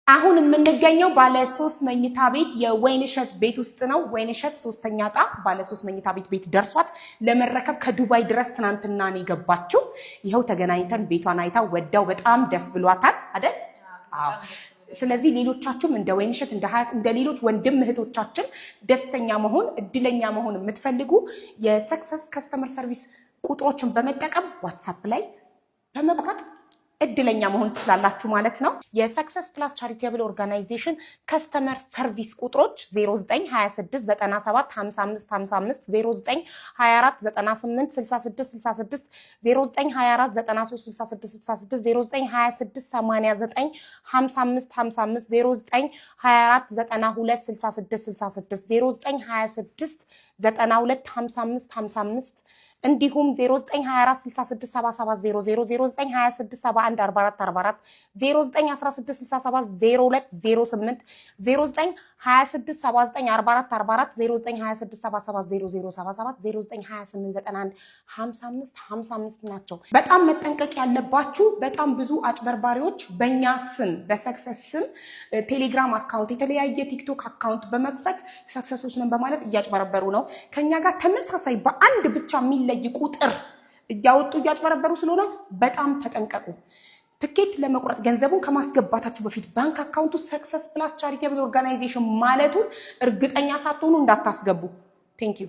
አሁን የምንገኘው ባለ 3 መኝታ ቤት የወይንሸት ቤት ውስጥ ነው። ወይንሸት 3ኛ ዕጣ ባለ 3 መኝታ ቤት ደርሷት ለመረከብ ከዱባይ ድረስ ትናንትና ነው የገባችው። ይሄው ተገናኝተን ቤቷን አይታ ወዳው በጣም ደስ ብሏታል አይደል? አዎ። ስለዚህ ሌሎቻችሁም እንደ ወይንሸት እንደ ሌሎች ወንድም እህቶቻችን ደስተኛ መሆን እድለኛ መሆን የምትፈልጉ የሰክሰስ ከስተመር ሰርቪስ ቁጥሮችን በመጠቀም ዋትስአፕ ላይ በመቁረጥ እድለኛ መሆን ትችላላችሁ ማለት ነው። የሰክሰስ ፕላስ ቻሪቴብል ኦርጋናይዜሽን ከስተመር ሰርቪስ ቁጥሮች 0926975555 0924986666 0924936666 0926895555 0924926666 0926925555 እንዲሁም 0924667700 0926714444 0916670208 0926794444 0926770077 0928915555 ናቸው። በጣም መጠንቀቅ ያለባችሁ በጣም ብዙ አጭበርባሪዎች በእኛ ስም በሰክሰስ ስም ቴሌግራም አካውንት የተለያየ ቲክቶክ አካውንት በመክፈት ሰክሰሶች ነን በማለት እያጭበረበሩ ነው። ከኛ ጋር ተመሳሳይ በአንድ ብቻ የሚለይ ቁጥር እያወጡ እያጭበረበሩ ስለሆነ በጣም ተጠንቀቁ። ትኬት ለመቁረጥ ገንዘቡን ከማስገባታችሁ በፊት ባንክ አካውንቱ ሰክሰስ ፕላስ ቻሪቴብል ኦርጋናይዜሽን ማለቱን እርግጠኛ ሳትሆኑ እንዳታስገቡ። ቴንክ ዩ